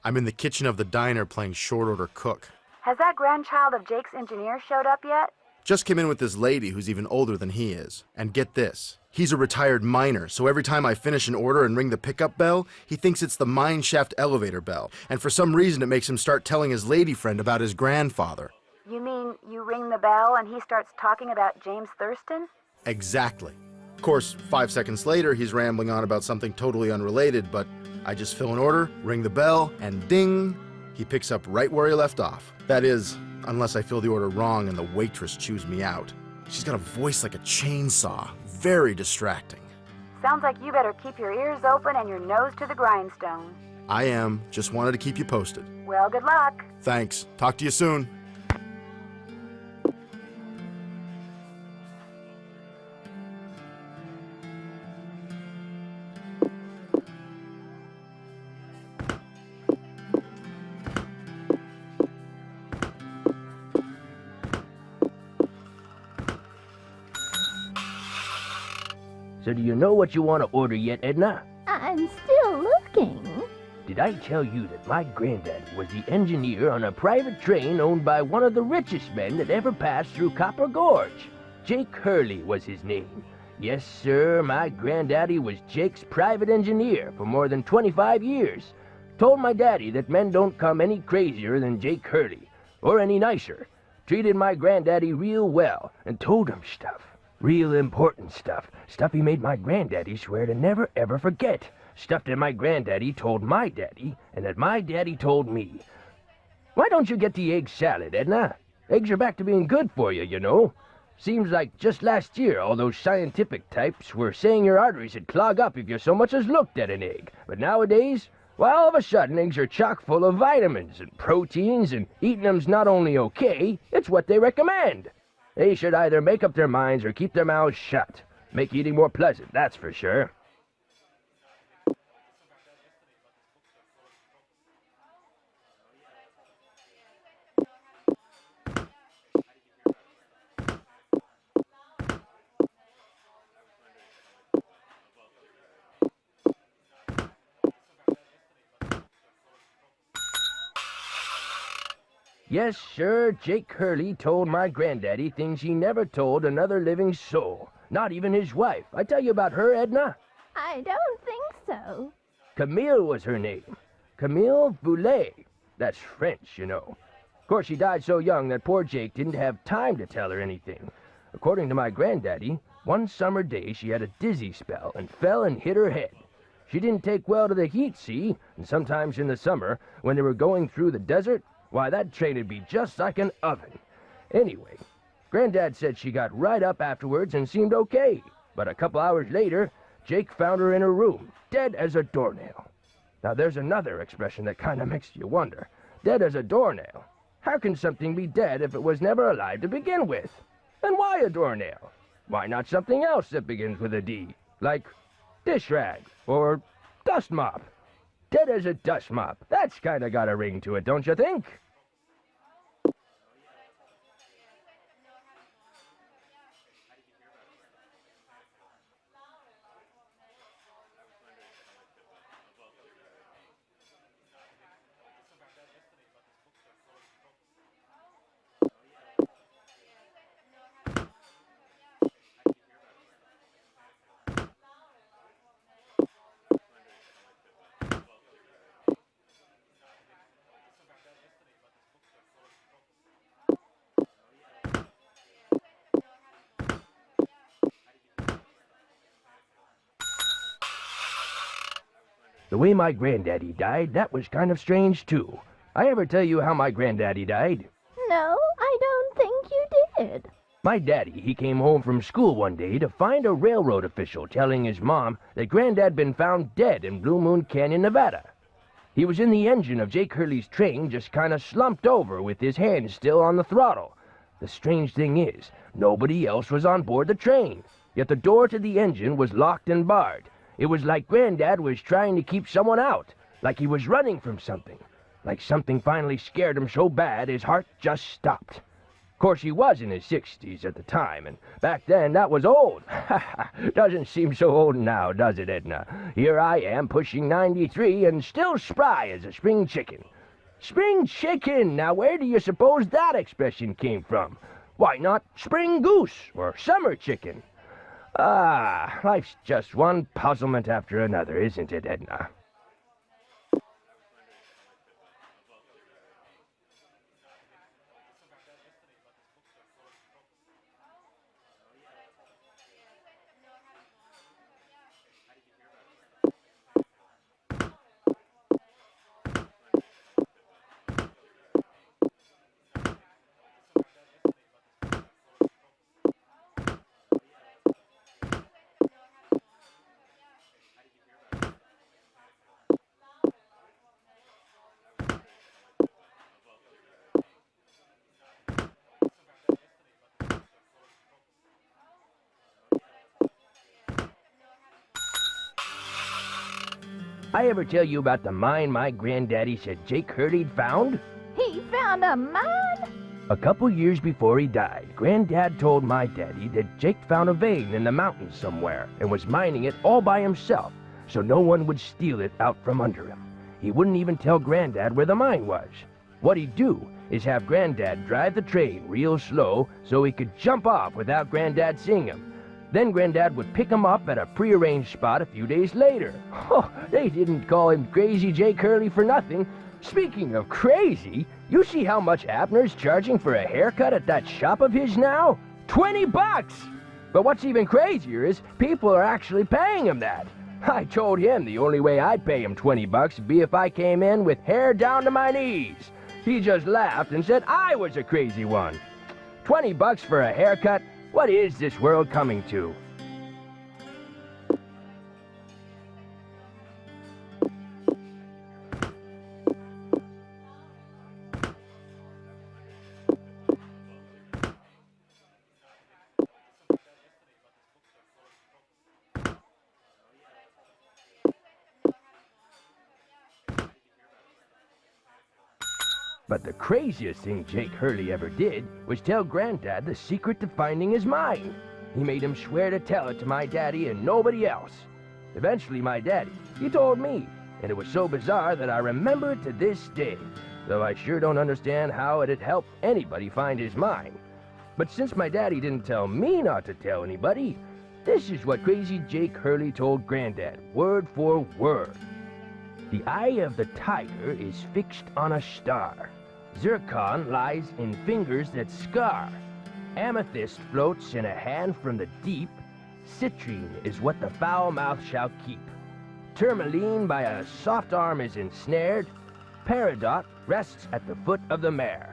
I'm in the kitchen of the diner playing short order cook. Has that grandchild of Jake's engineer showed up yet? Just came in with this lady who's even older than he is. And get this, he's a retired miner, so every time I finish an order and ring the pickup bell, he thinks it's the mine shaft elevator bell. And for some reason it makes him start telling his lady friend about his grandfather. You mean you ring the bell and he starts talking about James Thurston? Exactly. Of course, 5 seconds later, he's rambling on about something totally unrelated, but I just fill an order, ring the bell, and ding, he picks up right where he left off. That is, unless I fill the order wrong and the waitress chews me out. She's got a voice like a chainsaw. Very distracting. Sounds like you better keep your ears open and your nose to the grindstone. I am. Just wanted to keep you posted. Well, good luck. Thanks. Talk to you soon. So do you know what you want to order yet, Edna? I'm still looking. Did I tell you that my granddad was the engineer on a private train owned by one of the richest men that ever passed through Copper Gorge? Jake Hurley was his name. Yes, sir, my granddaddy was Jake's private engineer for more than 25 years. Told my daddy that men don't come any crazier than Jake Hurley, or any nicer. Treated my granddaddy real well, and told him stuff. Real important stuff. Stuff he made my granddaddy swear to never ever forget. Stuff that my granddaddy told my daddy, and that my daddy told me. Why don't you get the egg salad, Edna? Eggs are back to being good for you, you know. Seems like just last year all those scientific types were saying your arteries would clog up if you so much as looked at an egg. But nowadays, well, all of a sudden eggs are chock full of vitamins and proteins, and eating them's not only okay, it's what they recommend. They should either make up their minds or keep their mouths shut. Make eating more pleasant, that's for sure. Yes, sir, Jake Hurley told my granddaddy things he never told another living soul. Not even his wife. I tell you about her, Edna? I don't think so. Camille was her name. Camille Boulet. That's French, you know. Of course, she died so young that poor Jake didn't have time to tell her anything. According to my granddaddy, one summer day she had a dizzy spell and fell and hit her head. She didn't take well to the heat, see? And sometimes in the summer, when they were going through the desert, why, that train'd be just like an oven. Anyway, Granddad said she got right up afterwards and seemed okay. But a couple hours later, Jake found her in her room, dead as a doornail. Now there's another expression that kinda makes you wonder. Dead as a doornail. How can something be dead if it was never alive to begin with? And why a doornail? Why not something else that begins with a D? Like dish rag or dust mop. Dead as a dust mop. That's kinda got a ring to it, don't you think? The way my granddaddy died, that was kind of strange, too. I ever tell you how my granddaddy died? No, I don't think you did. My daddy, he came home from school one day to find a railroad official telling his mom that Granddad been found dead in Blue Moon Canyon, Nevada. He was in the engine of Jake Hurley's train, just kind of slumped over with his hands still on the throttle. The strange thing is, nobody else was on board the train, yet the door to the engine was locked and barred. It was like Granddad was trying to keep someone out, like he was running from something, like something finally scared him so bad his heart just stopped. Of Course, he was in his 60s at the time, and back then that was old. Doesn't seem so old now, does it, Edna? Here I am, pushing 93, and still spry as a spring chicken. Spring chicken! Now where do you suppose that expression came from? Why not spring goose or summer chicken? Ah, life's just one puzzlement after another, isn't it, Edna? I ever tell you about the mine my granddaddy said Jake Hurley'd found? He found a mine? A couple years before he died, Granddad told my daddy that Jake found a vein in the mountains somewhere and was mining it all by himself, so no one would steal it out from under him. He wouldn't even tell Granddad where the mine was. What he'd do is have Granddad drive the train real slow so he could jump off without Granddad seeing him. Then Granddad would pick him up at a prearranged spot a few days later. Oh, they didn't call him Crazy Jake Hurley for nothing. Speaking of crazy, you see how much Abner's charging for a haircut at that shop of his now? $20! But what's even crazier is people are actually paying him that. I told him the only way I'd pay him $20 would be if I came in with hair down to my knees. He just laughed and said I was a crazy one. $20 for a haircut? What is this world coming to? But the craziest thing Jake Hurley ever did was tell Granddad the secret to finding his mine. He made him swear to tell it to my daddy and nobody else. Eventually, my daddy, he told me, and it was so bizarre that I remember it to this day, though I sure don't understand how it'd help anybody find his mine. But since my daddy didn't tell me not to tell anybody, this is what Crazy Jake Hurley told Granddad, word for word. The eye of the tiger is fixed on a star. Zircon lies in fingers that scar. Amethyst floats in a hand from the deep. Citrine is what the foul mouth shall keep. Tourmaline by a soft arm is ensnared. Peridot rests at the foot of the mare.